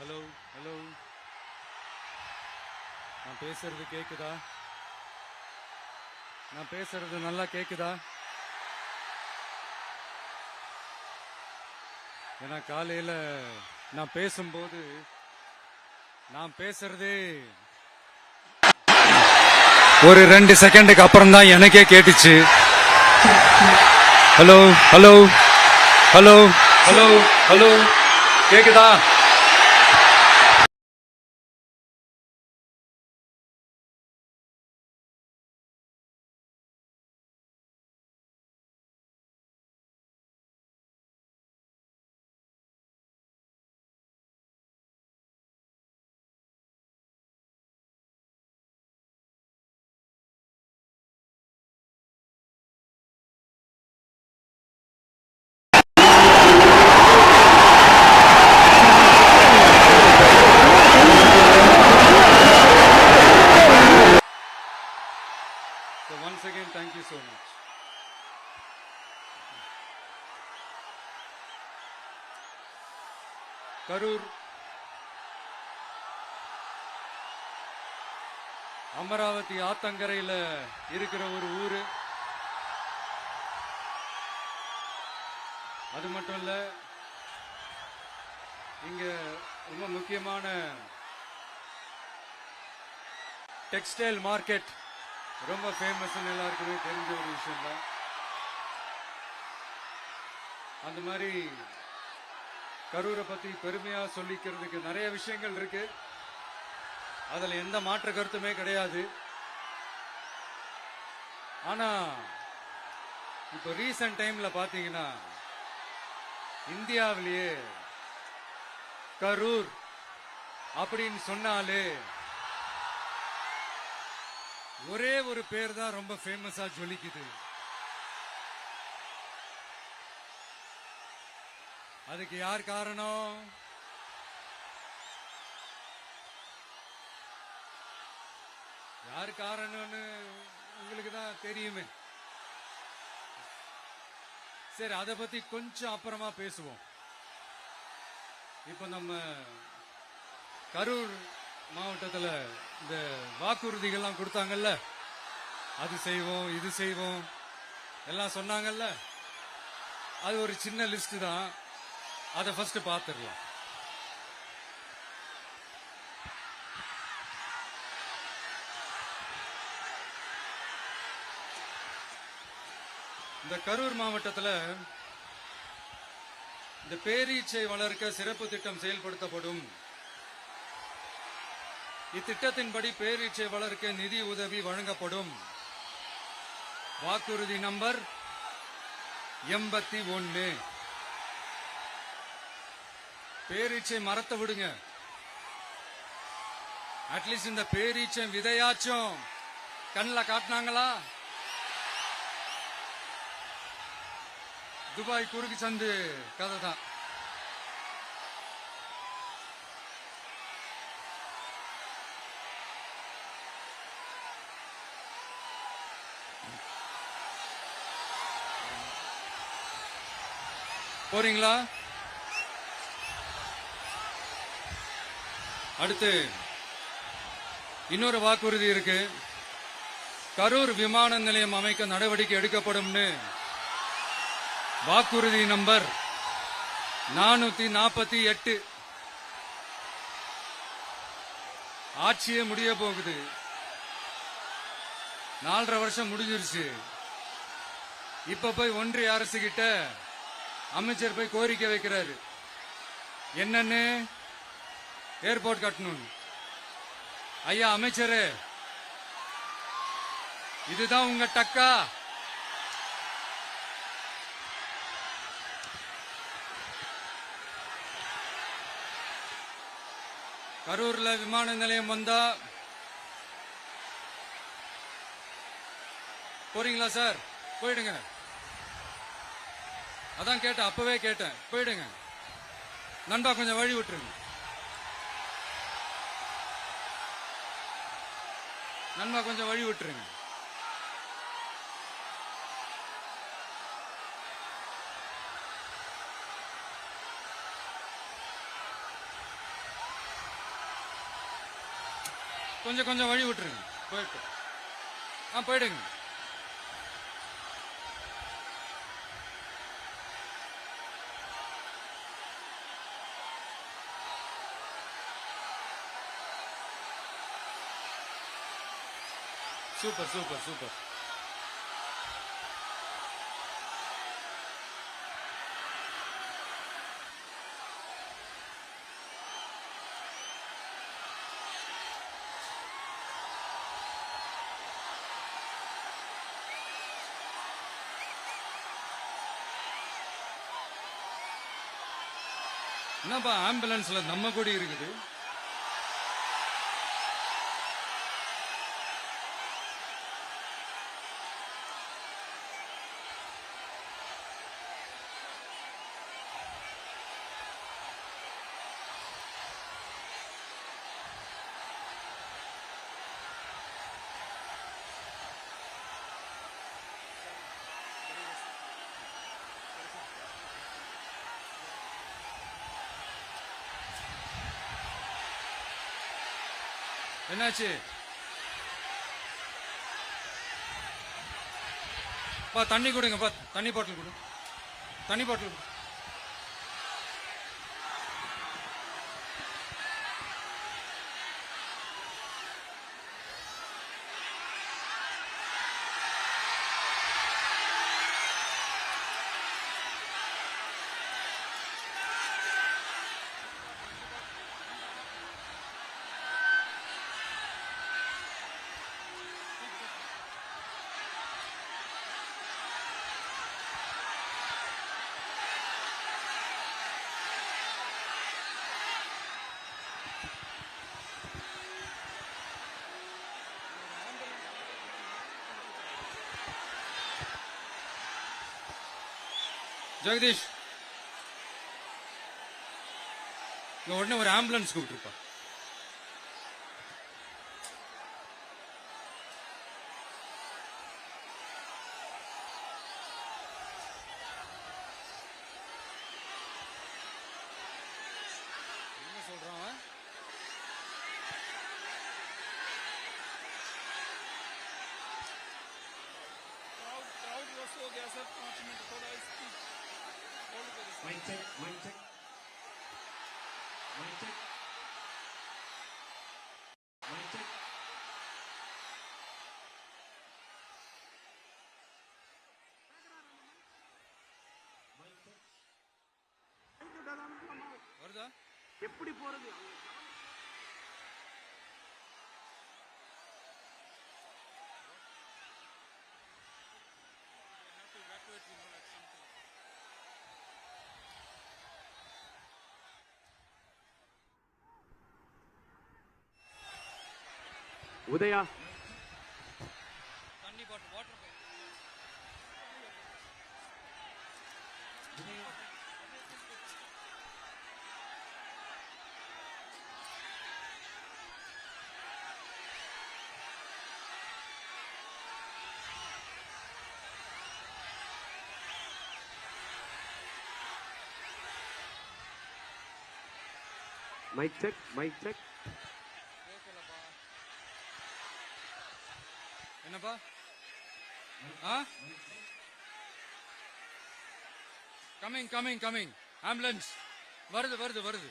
Hello hello, நான் பேசுறது கேக்குதா? நான் பேசுறது நல்லா கேக்குதா? ஏன்னா காலையில நான் பேசும்போது நான் பேசுறதே ஒரு 2 செகண்டுக்கு அப்புறம் தான் எனக்கே கேட்டுச்சு. Hello hello hello hello hello, கேக்குதா? So once again, thank you so much. Karur Amaravathi ஆத்தங்கரையில் இருக்கிற ஒரு ஊரு. அது மட்டும் இல்ல, இங்க ரொம்ப முக்கியமான டெக்ஸ்டைல் மார்க்கெட் ரொம்ப ஃபேமஸ், எல்லாருக்குமே தெரிஞ்ச ஒரு விஷயம் தான். அந்த மாதிரி கரூரை பத்தி பெருமையா சொல்லிக்கிறதுக்கு நிறைய விஷயங்கள் இருக்கு. அதுல எந்த மாற்று கருத்துமே கிடையாது. ஆனா இப்போ ரீசன்ட் டைம்ல பாத்தீங்கன்னா இந்தியாவிலேயே கரூர் அப்படின்னு சொன்னாலே ஒரே ஒரு பேர் தான் ரொம்ப ஃபேமஸா ஜொலிக்குது. அதுக்கு யார் காரணம்? யார் காரணம்னு உங்களுக்கு தான் தெரியுமே. சரி, அதை பத்தி கொஞ்சம் அப்புறமா பேசுவோம். இப்ப நம்ம கரூர் மாவட்டத்தில் இந்த வாக்குறுதிகள்லாம் கொடுத்தாங்கல்ல, அது செய்வோம் இது செய்வோம் எல்லாம் சொன்னாங்கல்ல, அது ஒரு சின்ன லிஸ்ட் தான். அதை ஃபர்ஸ்ட் பார்த்துடலாம். இந்த கரூர் மாவட்டத்தில் இந்த பேரீச்சை வளர்க்க சிறப்பு திட்டம் செயல்படுத்தப்படும். இத்திட்டத்தின்படி பேரீச்சை வளர்க்க நிதி உதவி வழங்கப்படும். வாக்குறுதி நம்பர் 81. பேரீச்சை மரத்தை விடுங்க, அட்லீஸ்ட் இந்த பேரீச்சை விதையாச்சும் கண்ணில் காட்டினாங்களா? துபாய் குறுக்கு சந்து கதை தான். போறீங்களா? அடுத்து இன்னொரு வாக்குறுதி இருக்கு. கரூர் விமான நிலையம் அமைக்க நடவடிக்கை எடுக்கப்படும். வாக்குறுதி நம்பர் 448. ஆட்சியே முடிய போகுது. 4.5 வருஷம் முடிஞ்சிருச்சு. இப்ப போய் ஒன்றிய அரசு கிட்ட அமைச்சர் போய் கோரிக்கை வைக்கிறாரு. என்னன்னு? ஏர்போர்ட் கட்டணும். ஐயா அமைச்சரே, இதுதான் உங்க டக்கா? கரூர்ல விமான நிலையம் வந்தா போறீங்களா சார்? போயிடுங்க. அதான் கேட்டேன், அப்பவே கேட்டேன், போயிடுங்க. நண்பா கொஞ்சம் வழி விட்டுருங்க. நண்பா கொஞ்சம் வழி விட்டுருங்க. கொஞ்சம் கொஞ்சம் வழி விட்டுருங்க. போயிட்டு போயிடுங்க. Super super super. என்னப்பா ஆம்புலன்ஸ்ல நம்ம கொடி இருக்குது? என்னாச்சு? தண்ணி கொடுங்க. தண்ணி பாட்டில் கொடு. தண்ணி பாட்டில் கொடு. ஜெகதீஷ், உடனே ஒரு ஆம்புலன்ஸ் கூப்பிட்டுருப்பா. என்ன சொல்றான்? Mic check, mic check. Mic check. Mic check. Mic check. வருதா? எப்படி போறது? உதயா, தண்ணி bottle water mic check, mic check. என்னப்பா? Coming coming coming. ஆம்புலன்ஸ் வருது வருது வருது.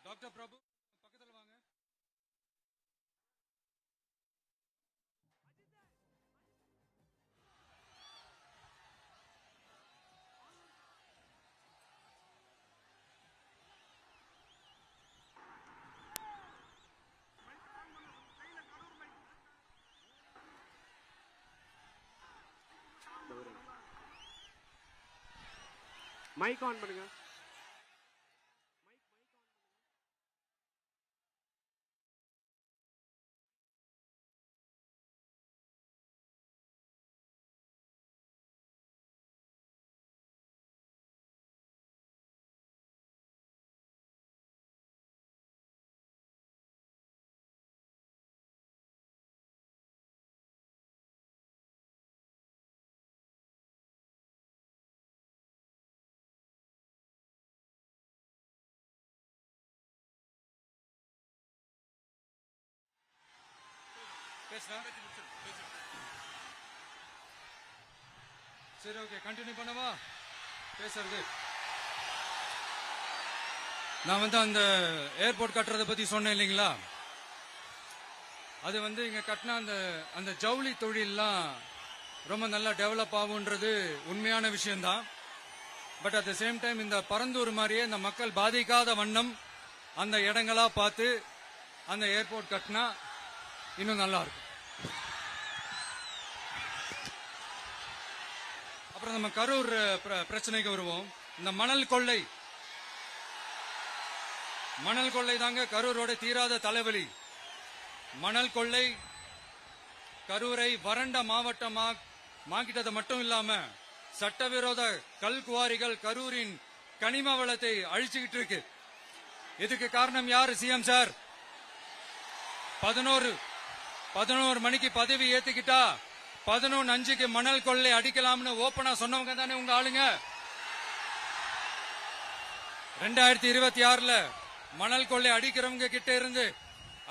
டாக்டர் பிரபு பக்கத்துல வாங்க. மைக் ஆன் பண்ணுங்க. Mic on. பேசுறேன். சரி ஓகே, கண்டினியூ பண்ணவா பேசுறது? நான் வந்து அந்த ஏர்போர்ட் கட்டுறதை பத்தி சொன்னேன் இல்லைங்களா? அது வந்து இங்க கட்டின அந்த ஜவுளி தொழில்லாம் ரொம்ப நல்லா டெவலப் ஆகுன்றது உண்மையான விஷயம்தான். But at the same time இந்த பரந்தூர் மாதிரியே இந்த மக்கள் பாதிக்காத வண்ணம் அந்த இடங்களா பார்த்து அந்த ஏர்போர்ட் கட்டினா இன்னும் நல்லா இருக்கும். அப்புறம் நம்ம கரூர் பிரச்சனைக்கு வருவோம். இந்த மணல் கொள்ளை தாங்க கரூரோட தீராத தலைவலி. மணல் கொள்ளை கரூரை வறண்ட மாவட்டமாக்கிட்டது மட்டும் இல்லாம சட்டவிரோத கல் குவாரிகள் கரூரின் கனிம வளத்தை அழிச்சுக்கிட்டு இருக்கு. இதுக்கு காரணம் யாரு சிஎம் சார்? 11 மணிக்கு பதவி ஏத்துக்கிட்டா 11:05 மணல் கொள்ளை அடிக்கலாம்னு ஓபனா சொன்னவங்க தானே உங்க ஆளுங்க. 2026 மணல் கொள்ளை அடிக்கிறவங்க கிட்ட இருந்து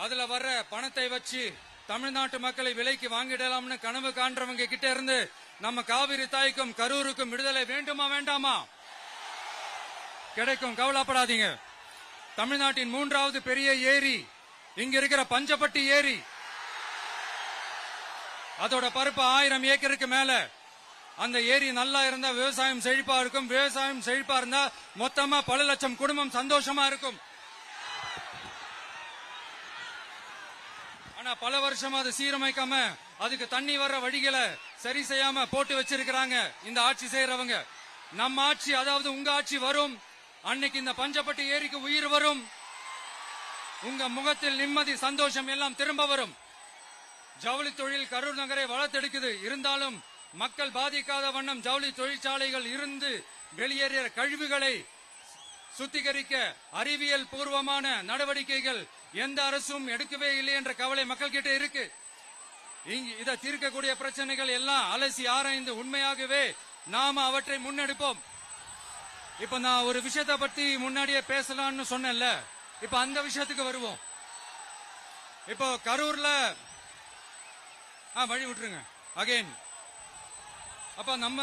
அதுல வர்ற பணத்தை வச்சு தமிழ்நாட்டு மக்களை விலைக்கு வாங்கிடலாம்னு கனவு காண்றவங்க கிட்ட இருந்து நம்ம காவிரி தாய்க்கும் கரூருக்கும் விடுதலை வேண்டுமா வேண்டாமா? கிடைக்கும், கவலைப்படாதீங்க. தமிழ்நாட்டின் 3வது பெரிய ஏரி இங்க இருக்கிற பஞ்சப்பட்டி ஏரி. அதோட பரப்பு 1000 ஏக்கருக்கு மேல. அந்த ஏரி நல்லா இருந்தா விவசாயம் செழிப்பா இருக்கும். விவசாயம் செழிப்பா இருந்தா மொத்தமா பல லட்சம் குடும்பம் சந்தோஷமா இருக்கும். ஆனா பல வருஷமா அது சீரமைக்காம அதுக்கு தண்ணி வர்ற வழிகளை சரி செய்யாம போட்டு வச்சிருக்கிறாங்க இந்த ஆட்சி செய்யறவங்க. நம்ம ஆட்சி, அதாவது உங்க ஆட்சி வரும் அன்னைக்கு இந்த பஞ்சப்பட்டி ஏரிக்கு உயிர் வரும். உங்க முகத்தில் நிம்மதி சந்தோஷம் எல்லாம் திரும்ப வரும். ஜவுளி தொழில் கரூர் நகரை வளர்த்தெடுக்குது. இருந்தாலும் மக்கள் பாதிக்காத வண்ணம் ஜவுளி தொழிற்சாலைகள் இருந்து வெளியேறிய கழிவுகளை சுத்திகரிக்க அறிவியல் பூர்வமான நடவடிக்கைகள் எந்த அரசும் எடுக்கவே இல்லை என்ற கவலை மக்கள் கிட்ட இருக்கு. இதை தீர்க்கக்கூடிய பிரச்சனைகள் எல்லாம் அலசி ஆராய்ந்து உண்மையாகவே நாம அவற்றை முன்னெடுப்போம். இப்ப நான் ஒரு விஷயத்தை பத்தி முன்னாடியே பேசலாம்னு சொன்னேன்ல, இப்ப அந்த விஷயத்துக்கு வருவோம். இப்போ கரூர்ல வழி விட்டுருங்க அகைன். அப்ப நம்ம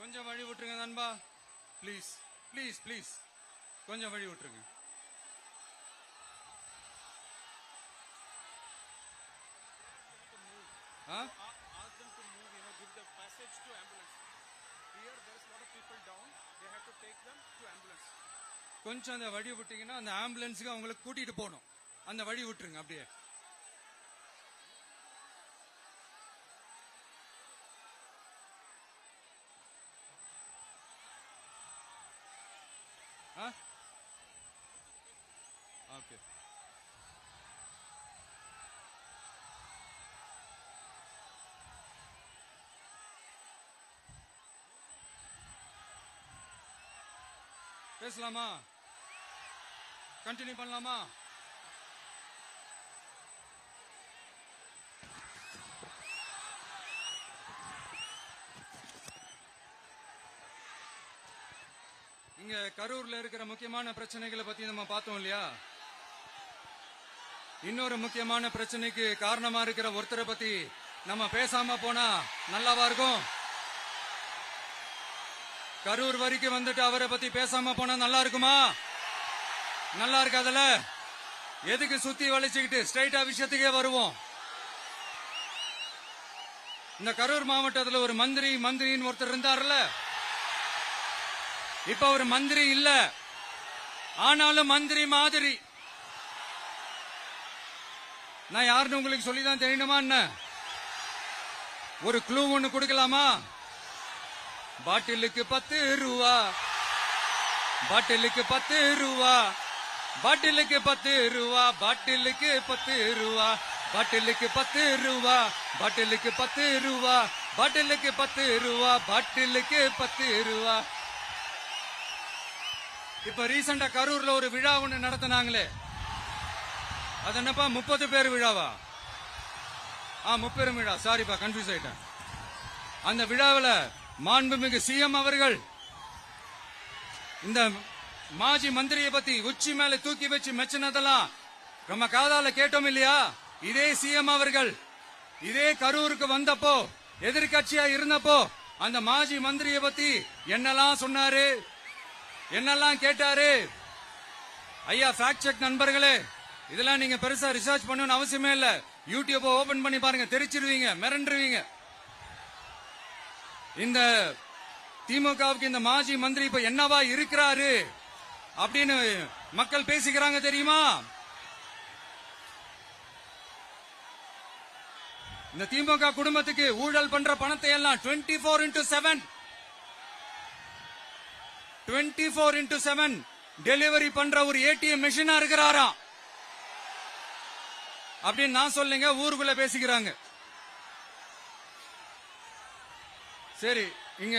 கொஞ்சம் வழி விட்டுருங்க நண்பா, ப்ளீஸ் ப்ளீஸ் ப்ளீஸ், கொஞ்சம் வழி விட்டுருங்க. Ask them to move, give the passage to ambulance. Here there is a lot of people down. They have to take them to ambulance. கொஞ்சம் அந்த வழி விட்டீங்கன்னா அந்த ஆம்புலன்ஸுக்கு அவங்களுக்கு கூட்டிட்டு போகணும். அந்த வழி விட்டுருங்க அப்படியே. ஓகே. பேசலாமா? கண்டினியூ பண்ணலாமா? இங்க கரூர்ல இருக்கிற முக்கியமான பிரச்சனைகளை பத்தி நம்ம பார்த்தோம் இல்லையா? இன்னொரு முக்கியமான பிரச்சனைக்கு காரணமா இருக்கிற ஒருத்தரை பத்தி நம்ம பேசாம போனா நல்லாவா இருக்கும்? கரூர் வரைக்கும் வந்துட்டு அவரை பத்தி பேசாம போனா நல்லா இருக்குமா? நல்லா இருக்காதுல. எதுக்கு சுத்தி வளைச்சுக்கிட்டு ஸ்ட்ரைட்டா விஷயத்துக்கே வருவோம். இந்த கரூர் மாவட்டத்தில் ஒரு மந்திரின்னு ஒருத்தர் இருந்தார்ல, இப்ப ஒரு மந்திரி இல்ல, ஆனாலும் மந்திரி மாதிரி. நான் யாருன்னு உங்களுக்கு சொல்லிதான் தெரியணுமா என்ன? ஒரு க்ளூ ஒண்ணு கொடுக்கலாமா? பாட்டிலுக்கு 10 ரூபா, பாட்டிலுக்கு 10 ரூபா, பாட்டிலுக்கு 10 ரூபா, பாட்டிலுக்கு 10 ரூபா, பாட்டிலுக்கு 10 ரூபா, பாட்டிலுக்கு 10 ரூபா, பாட்டிலுக்கு 10 ரூபா, பாட்டிலுக்கு 10 ரூபா. இப்ப ரீசெண்டா கரூர்ல ஒரு விழா ஒண்ணு நடத்தினாங்களே, அது என்னப்பா 30 பேர் விழாவா? 30 விழா, சாரிப்பா கன்ஃபியூஸ் ஆயிட்டேன். அந்த விழாவில் மாண்புமிகு சிஎம் அவர்கள் இந்த மாஜி மந்திரியை பத்தி உச்சி மேல தூக்கி வச்சு மெச்சினதெல்லாம் நம்ம காதால கேட்டோம் இல்லையா? இதே சிஎம் அவர்கள் இதே கரூருக்கு வந்தப்போ, எதிர்கட்சியா இருந்தப்போ, அந்த மாஜி மந்திரியை பத்தி என்னெல்லாம் சொன்னாரு, என்னெல்லாம் கேட்டாரு. ஐயா ஃபேக்ட் செக் நண்பர்களே, இதெல்லாம் நீங்க பெருசா ரிசர்ச் பண்ணணும்னு அவசியமே இல்ல. யூடியூப் ஓபன் பண்ணி பாருங்க, தெரிச்சிருவீங்க, மிரண்டுருவீங்க. இந்த திமுகவுக்கு இந்த மாஜி மந்திரி இப்ப என்னவா இருக்கிறாரு அப்படின்னு மக்கள் பேசிக்கிறாங்க தெரியுமா? இந்த திமுக குடும்பத்துக்கு ஊழல் பண்ற பணத்தை எல்லாம் 24x7 டெலிவரி பண்ற ஒரு ஏடிஎம் மெஷினா இருக்கிறாராம் அப்படின்னு நான் சொல்லுங்க, ஊருக்குள்ள பேசிக்கிறாங்க. சரி, இங்க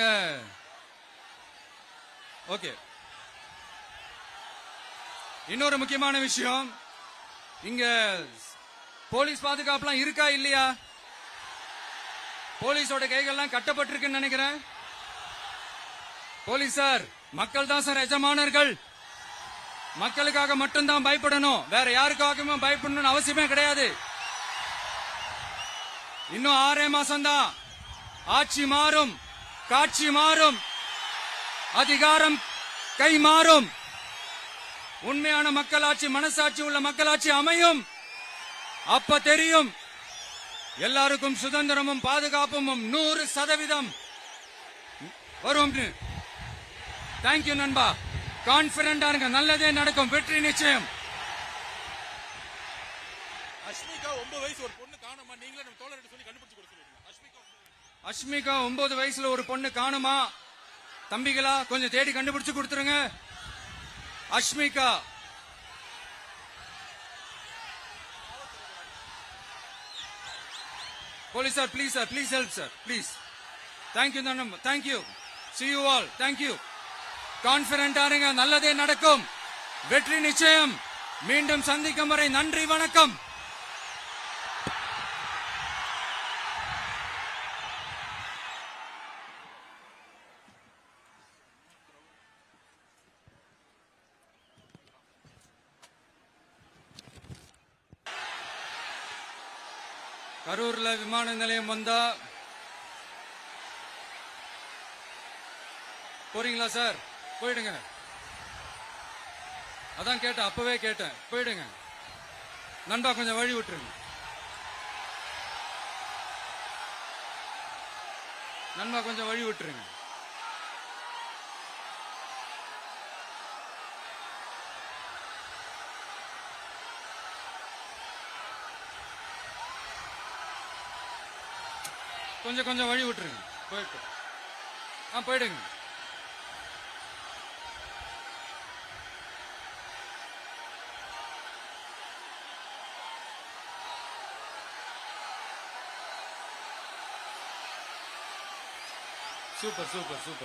ஓகே. இன்னொரு முக்கியமான விஷயம், இங்க போலீஸ் பாதுகாப்புலாம் இருக்கா இல்லையா? போலீஸோட கைகள்லாம் கட்டப்பட்டிருக்குன்னு நினைக்கிறேன். போலீசார் மக்கள் தான் சார் எஜமானர்கள். மக்களுக்காக மட்டும்தான் பயப்படணும், வேற யாருக்காகவும் பயப்படணும்னு அவசியமே கிடையாது. இன்னும் 6 மாசம் தான். ஆட்சி மாறும், காட்சி மாறும், அதிகாரம் கை மாறும். உண்மையான மக்களாட்சி, மனசாட்சி உள்ள மக்களாட்சி அமையும். அப்ப தெரியும் எல்லாருக்கும் சுதந்திரமும் பாதுகாப்பும் 100% வரும். தேங்க்யூ நண்பா. கான்பிடண்டா இருங்க, நல்லதே நடக்கும், வெற்றி நிச்சயம். அஷ்மிகா 9 வயசு ஒரு பொண்ணு காணோமா, நீங்களே நம்ம தோழர்கிட்ட சொல்லி கண்டுபிடிச்சு கொடுக்க சொல்லிருக்கீங்க. அஷ்மிகா 9 வயசுல ஒரு பொண்ணு காணுமா? தம்பிகளா கொஞ்சம் தேடி கண்டுபிடிச்சு கொடுத்துருங்க. Ashmika police sir, please sir, please help sir, please. Thank you நண்பா, thank you. See you all, thank you. கான்பிடண்டா இருங்க, நல்லதே நடக்கும், வெற்றி நிச்சயம். மீண்டும் சந்திக்கும் வரை நன்றி, வணக்கம். கரூர்ல விமான நிலையம் வந்தா போறீங்களா சார்? போயிடுங்க. அதான் கேட்டேன், அப்பவே கேட்டேன், போயிடுங்க. நண்பா கொஞ்சம் வழி விட்டுருங்க. நண்பா கொஞ்சம் வழி விட்டுருங்க. கொஞ்சம் வழி விட்டுருங்க. போயிட்டு போயிடுங்க. Super super super.